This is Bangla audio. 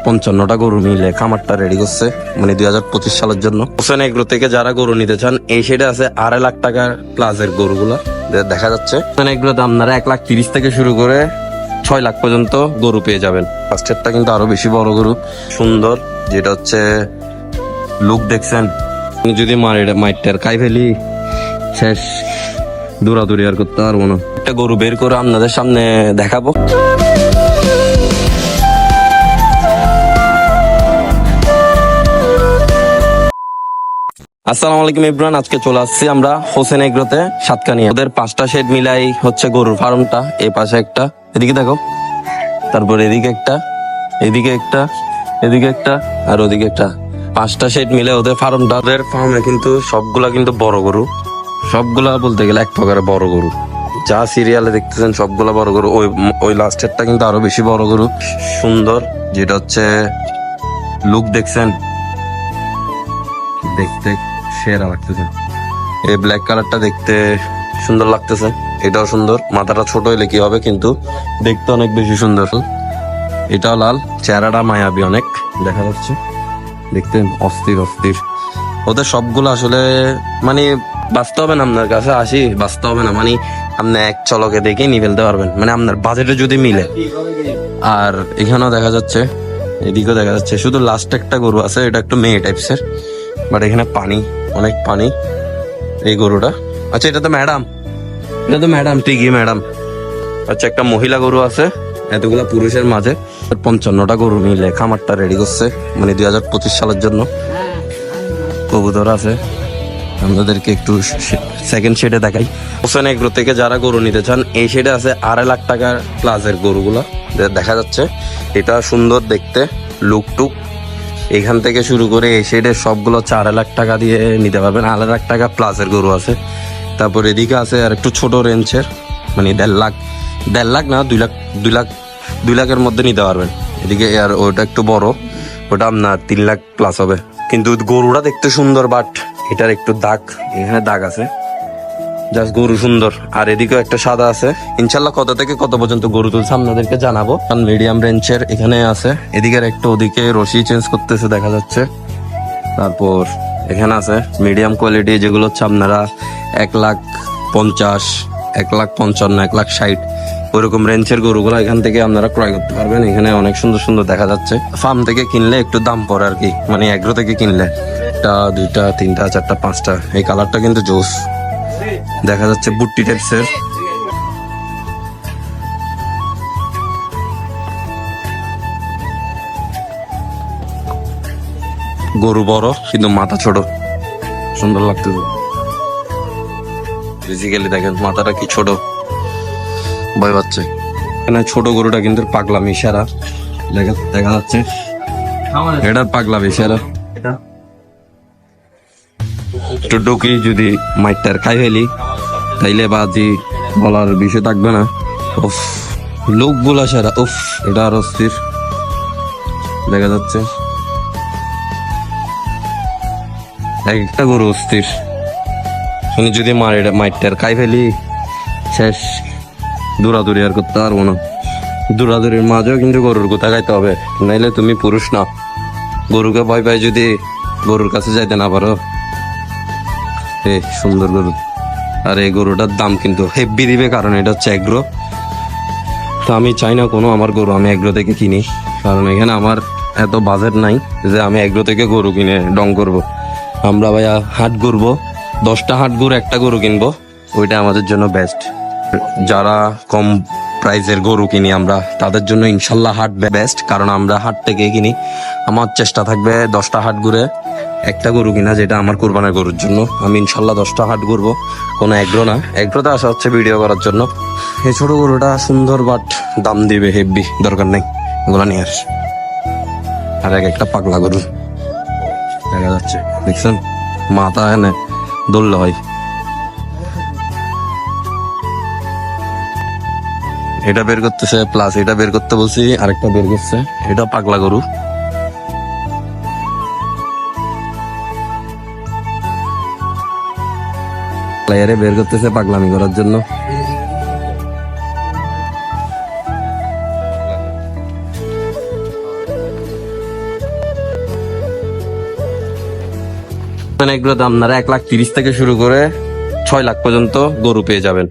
55টা গরু মিলে খামারটা রেডি করছে, মানে 2025 সালের জন্য। হোসেন এগ্রো থেকে যারা গরু নিতে চান, এই সাইডে আছে 2.5 লাখ টাকা প্লাসের গরুগুলা দেখা যাচ্ছে। হোসেন এগ্রোতে আপনারা 1,30,000 থেকে শুরু করে 6 লাখ পর্যন্ত গরু পেয়ে যাবেন। ফার্স্টেরটা কিন্তু আরো বেশি বড় গরু, সুন্দর, যেটা হচ্ছে লুক দেখছেন। যদি মাইটার খাই ফেলি শেষ, দৌড়াদৌড়ি আর করতে পারবো না। একটা গরু বের করে আপনাদের সামনে দেখাবো। আসসালামু আলাইকুম ইব্রান, আজকে চলে আসছি আমরা হোসেন এগ্রোতে সাতকানিয়া। ওদের 5টা শেড মিলাই হচ্ছে গরুর ফার্মটা। এই পাশে একটা, এদিকে দেখো, তারপর এদিকে একটা, এদিকে একটা, এদিকে একটা, আর ওদিকে একটা। 5টা শেড মিলে ওদের ফার্মটা। ওদের ফার্মে কিন্তু সবগুলা কিন্তু বড় গরু, সবগুলা বলতে গেলে এক প্রকারের বড় গরু। যা সিরিয়ালে দেখতেছেন সবগুলা বড় গরু। ওই লাস্টেরটা কিন্তু আরো বেশি বড় গরু, সুন্দর, যেটা হচ্ছে লুক দেখছেন, দেখতে সেরা লাগতেছে। এই ব্ল্যাক কালারটা দেখতে সুন্দর লাগতেছে, এটাও সুন্দর। মাথাটা ছোট হইলে কি হবে, কিন্তু দেখতে অনেক বেশি সুন্দর। এটাও লাল, চেহারাটা মায়াবী অনেক দেখা যাচ্ছে, দেখতে অস্থির অস্থির। ওদের সবগুলো আসলে মানে বাঁচতে হবে না, আপনার কাছে আসি বাঁচতে হবে না, মানে আপনি এক চলকে দেখে নিয়ে ফেলতে পারবেন, মানে আপনার বাজেটে যদি মিলে। আর এখানেও দেখা যাচ্ছে, এদিকেও দেখা যাচ্ছে, শুধু লাস্ট একটা গরু আছে, এটা একটু মেয়ে টাইপসের, বাট এখানে পানি, অনেক পানি। এই গরুটা, আচ্ছা এটা তো ম্যাডাম, এটা তো ম্যাডাম, ঠিকই ম্যাডাম। আচ্ছা একটা মহিলা গরু আছে এতগুলা পুরুষের মাঝে। 55টা গরু মিলে খামারটা রেডি করছে, মানে 2025 সালের জন্য। কবুতর আছে, আমাদেরকে একটু সেকেন্ড শেডে দেখাই। হোসেন এগ্রো থেকে যারা গরু নিতে চান, এই শেডে আছে 2.5 লাখ টাকা প্লাসের গরুগুলা দেখা যাচ্ছে। এটা সুন্দর দেখতে, লুক টুক। এখান থেকে শুরু করে এই সাইডে সবগুলো 4 লাখ টাকা দিয়ে নিতে পারবেন। 2.5 লাখ টাকা প্লাসের গরু আছে। তারপর এদিকে আছে আর একটু ছোট রেঞ্জের, মানে 1.5 লাখ না, 2 লাখের মধ্যে নিতে পারবেন। এদিকে আর ওটা একটু বড়, ওটা আপনার 3 লাখ প্লাস হবে। কিন্তু গরুটা দেখতে সুন্দর, বাট এটার একটু দাগ, এখানে দাগ আছে, জাস্ট গরু সুন্দর। আর এদিকেও একটা সাদা আছে। ইনশাল্লাহ কত থেকে কত পর্যন্ত গরু তুলছে আপনাদেরকে জানাবো। মিডিয়াম রেঞ্জের এখানে আছে, এদিকের একটা, ওদিকে রশি চেঞ্জ করতেছে দেখা যাচ্ছে। তারপর এখানে আছে মিডিয়াম কোয়ালিটি, যেগুলো হচ্ছে আপনারা 1,50,000, 1,55,000, 1,60,000 ওইরকম রেঞ্জের গরুগুলো এখান থেকে আপনারা ক্রয় করতে পারবেন। এখানে অনেক সুন্দর সুন্দর দেখা যাচ্ছে। ফার্ম থেকে কিনলে একটু দাম পড়ে আর কি, মানে এগ্রো থেকে কিনলে। 1, 2, 3, 4, 5টা। এই কালারটা কিন্তু জোস দেখা যাচ্ছে, বুট্টি টাইপসের। গরু বড় কিন্তু মাথা ছোট, সুন্দর লাগতেছে। ফিজিক্যালি দেখেন মাথাটা কি ছোট, ভয় পাচ্ছে। এখানে ছোট গরুটা কিন্তু পাগলামি সেরা দেখা যাচ্ছে, এটার পাগলামি সেরা। একটু ডুকি যদি মাইটার খাই ফেলি তাইলে বাজি বলার বিষয় থাকবে না। উফ, লোক গুলা সেরা, উফ, এটা আর অস্থির দেখা যাচ্ছে। একটা গরু অস্থির, শুনি যদি মাইটার খাই ফেলি শেষ, দৌড়াদৌড়ি আর করতে পারবো না। দৌড়াদৌড়ির মাঝেও কিন্তু গরুর কোথা খাইতে হবে, নাইলে তুমি পুরুষ না। গরুকে ভয় পাই যদি গরুর কাছে যাইতে না পারো। সুন্দর গরু। আর এই গরুটার দাম কিন্তু হেভি দিবে, কারণ এটা হচ্ছে এগ্রো। তো আমি চাই না কোনো আমার গরু আমি এগ্রো থেকে কিনি, কারণ এখানে আমার এত বাজেট নাই যে আমি এগ্রো থেকে গরু কিনে ডং করব। আমরা ভাইয়া হাট ঘুরবো, 10টা হাট ঘুরে একটা গরু কিনবো, ওইটা আমাদের জন্য বেস্ট। যারা কম প্রাইজের গরু কিনি আমরা, তাদের জন্য ইনশাল্লাহ হাট বেস্ট, কারণ আমরা হাট থেকে কিনি। আমার চেষ্টা থাকবে 10টা হাট ঘুরে একটা গরু কিনা, যেটা আমার কোরবানের গরুর জন্য। আমি ইনশাল্লাহ 10টা হাট ঘুরবো, কোনো এগ্রো না। এগ্রোতে আসা হচ্ছে ভিডিও করার জন্য। এই ছোট গরুটা সুন্দর, বাট দাম দিবে হেভি, দরকার নেই এগুলা নিয়ে আস। আর একটা পাগলা গরু দেখা যাচ্ছে, দেখছেন মাথা এনে দৌড়লে হয়। এটা বের করতেছে, প্লাস এটা বের করতে বলছি, আরেকটা বের করছে, এটা পাগলা গরু। প্লেয়ারে বের করতেছে পাগলামি করার জন্য। এগুলো দাম আপনারা 1,30,000 থেকে শুরু করে 6 লাখ পর্যন্ত গরু পেয়ে যাবেন।